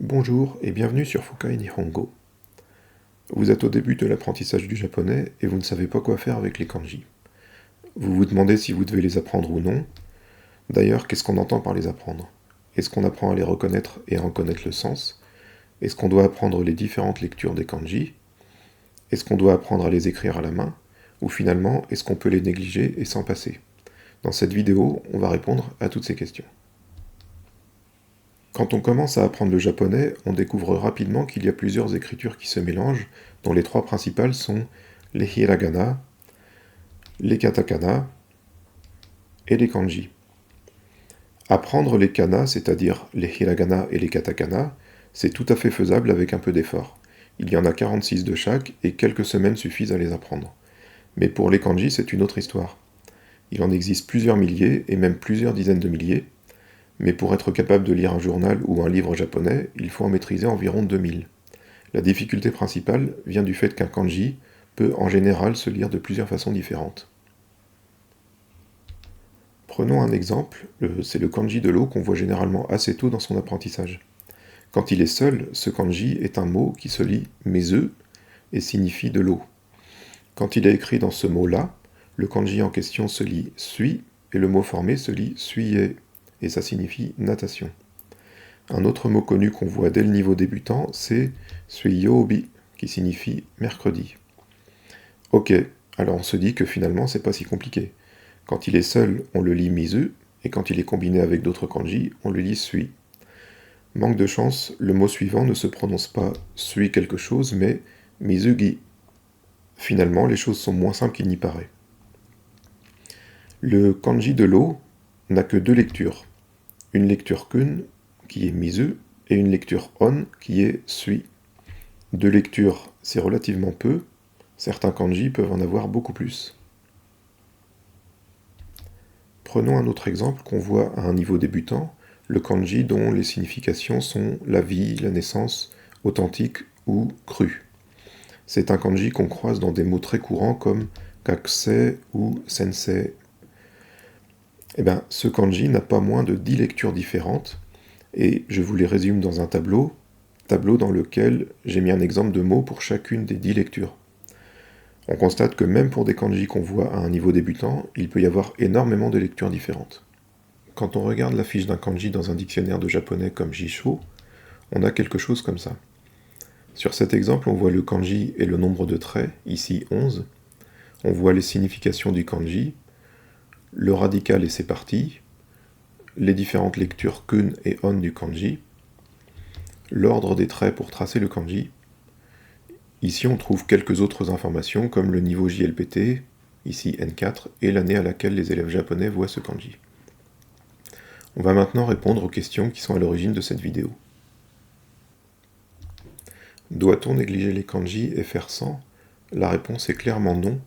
Bonjour et bienvenue sur Fukai Nihongo. Vous êtes au début de l'apprentissage du japonais et vous ne savez pas quoi faire avec les kanji. Vous vous demandez si vous devez les apprendre ou non. D'ailleurs, qu'est-ce qu'on entend par les apprendre? Est-ce qu'on apprend à les reconnaître et à en connaître le sens? Est-ce qu'on doit apprendre les différentes lectures des kanji? Est-ce qu'on doit apprendre à les écrire à la main? Ou finalement, est-ce qu'on peut les négliger et s'en passer? Dans cette vidéo, on va répondre à toutes ces questions. Quand on commence à apprendre le japonais, on découvre rapidement qu'il y a plusieurs écritures qui se mélangent, dont les trois principales sont les hiragana, les katakana et les kanji. Apprendre les kana, c'est-à-dire les hiragana et les katakana, c'est tout à fait faisable avec un peu d'effort. Il y en a 46 de chaque et quelques semaines suffisent à les apprendre. Mais pour les kanji, c'est une autre histoire. Il en existe plusieurs milliers et même plusieurs dizaines de milliers, mais pour être capable de lire un journal ou un livre japonais, il faut en maîtriser environ 2000. La difficulté principale vient du fait qu'un kanji peut en général se lire de plusieurs façons différentes. Prenons un exemple, c'est le kanji de l'eau qu'on voit généralement assez tôt dans son apprentissage. Quand il est seul, ce kanji est un mot qui se lit mezu et signifie de l'eau. Quand il est écrit dans ce mot-là, le kanji en question se lit sui et le mot formé se lit suie et ça signifie natation. Un autre mot connu qu'on voit dès le niveau débutant, c'est suiyobi, qui signifie mercredi. Ok, alors on se dit que finalement c'est pas si compliqué. Quand il est seul, on le lit mizu, et quand il est combiné avec d'autres kanji, on le lit sui. Manque de chance, le mot suivant ne se prononce pas sui quelque chose, mais mizugi. Finalement, les choses sont moins simples qu'il n'y paraît. Le kanji de l'eau n'a que deux lectures. Une lecture kun, qui est mizu, et une lecture on, qui est sui. Deux lectures, c'est relativement peu. Certains kanji peuvent en avoir beaucoup plus. Prenons un autre exemple qu'on voit à un niveau débutant, le kanji dont les significations sont la vie, la naissance, authentique ou crue. C'est un kanji qu'on croise dans des mots très courants comme kakusei ou sensei. Eh bien, ce kanji n'a pas moins de 10 lectures différentes, et je vous les résume dans un tableau dans lequel j'ai mis un exemple de mots pour chacune des 10 lectures. On constate que même pour des kanji qu'on voit à un niveau débutant, il peut y avoir énormément de lectures différentes. Quand on regarde la fiche d'un kanji dans un dictionnaire de japonais comme Jisho, on a quelque chose comme ça. Sur cet exemple, on voit le kanji et le nombre de traits, ici 11. On voit les significations du kanji, le radical et ses parties, les différentes lectures kun et on du kanji, l'ordre des traits pour tracer le kanji. Ici, on trouve quelques autres informations comme le niveau JLPT, ici N4, et l'année à laquelle les élèves japonais voient ce kanji. On va maintenant répondre aux questions qui sont à l'origine de cette vidéo. Doit-on négliger les kanji et faire sans? La réponse est clairement non,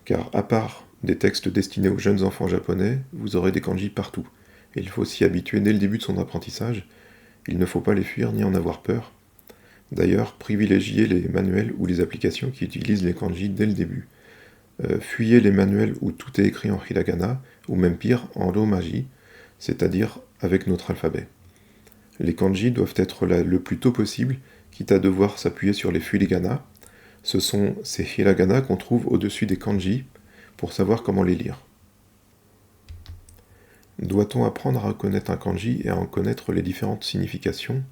car à part des textes destinés aux jeunes enfants japonais, vous aurez des kanji partout, et il faut s'y habituer dès le début de son apprentissage. Il ne faut pas les fuir ni en avoir peur. D'ailleurs, privilégiez les manuels ou les applications qui utilisent les kanji dès le début. Fuyez les manuels où tout est écrit en hiragana, ou même pire, en romaji, c'est-à-dire avec notre alphabet. Les kanji doivent être là le plus tôt possible, quitte à devoir s'appuyer sur les furigana. Ce sont ces hiragana qu'on trouve au-dessus des kanji pour savoir comment les lire. Doit-on apprendre à reconnaître un kanji et à en connaître les différentes significations?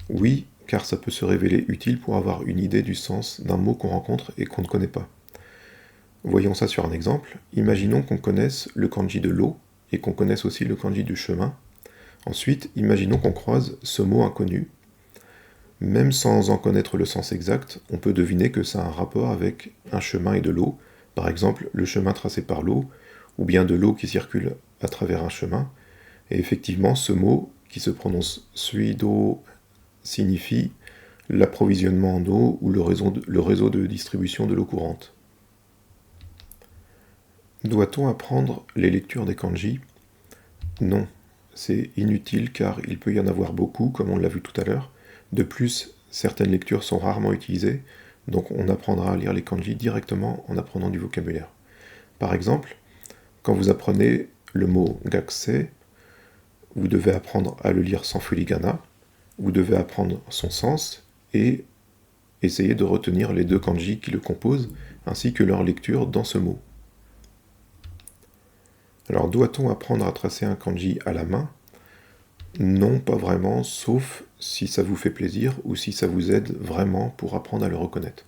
Oui, car ça peut se révéler utile pour avoir une idée du sens d'un mot qu'on rencontre et qu'on ne connaît pas. Voyons ça sur un exemple. Imaginons qu'on connaisse le kanji de l'eau et qu'on connaisse aussi le kanji du chemin. Ensuite, imaginons qu'on croise ce mot inconnu. Même sans en connaître le sens exact, on peut deviner que ça a un rapport avec un chemin et de l'eau, par exemple le chemin tracé par l'eau, ou bien de l'eau qui circule à travers un chemin. Et effectivement, ce mot, qui se prononce suido, signifie l'approvisionnement en eau ou le réseau de distribution de l'eau courante. Doit-on apprendre les lectures des kanji? Non, c'est inutile car il peut y en avoir beaucoup, comme on l'a vu tout à l'heure. De plus, certaines lectures sont rarement utilisées, donc on apprendra à lire les kanji directement en apprenant du vocabulaire. Par exemple, quand vous apprenez le mot gakusei, vous devez apprendre à le lire sans furigana, vous devez apprendre son sens et essayer de retenir les deux kanji qui le composent, ainsi que leur lecture dans ce mot. Alors, doit-on apprendre à tracer un kanji à la main ? Non, pas vraiment, sauf si ça vous fait plaisir ou si ça vous aide vraiment pour apprendre à le reconnaître.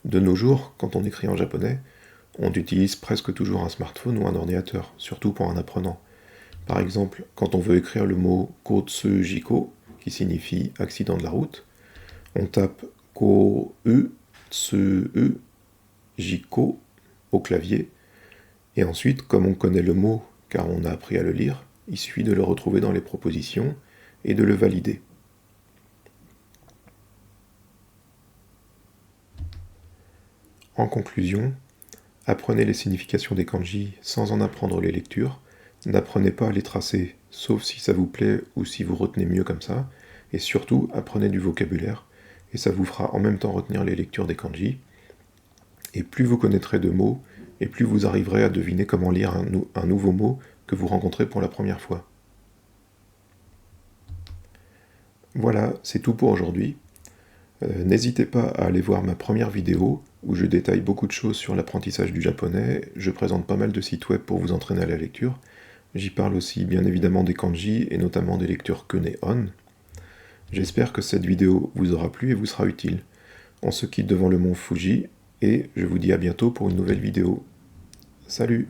De nos jours, quand on écrit en japonais, on utilise presque toujours un smartphone ou un ordinateur, surtout pour un apprenant. Par exemple, quand on veut écrire le mot Kotsu Jiko, qui signifie accident de la route, on tape Ko-u-tsu-u Jiko au clavier, et ensuite, comme on connaît le mot car on a appris à le lire, il suffit de le retrouver dans les propositions et de le valider. En conclusion, apprenez les significations des kanji sans en apprendre les lectures, n'apprenez pas à les tracer, sauf si ça vous plaît ou si vous retenez mieux comme ça, et surtout apprenez du vocabulaire, et ça vous fera en même temps retenir les lectures des kanji, et plus vous connaîtrez de mots, et plus vous arriverez à deviner comment lire un nouveau mot que vous rencontrez pour la première fois. Voilà, c'est tout pour aujourd'hui. N'hésitez pas à aller voir ma première vidéo, où je détaille beaucoup de choses sur l'apprentissage du japonais, je présente pas mal de sites web pour vous entraîner à la lecture, j'y parle aussi bien évidemment des kanji, et notamment des lectures Kune-on. J'espère que cette vidéo vous aura plu et vous sera utile. On se quitte devant le mont Fuji, et je vous dis à bientôt pour une nouvelle vidéo. Salut!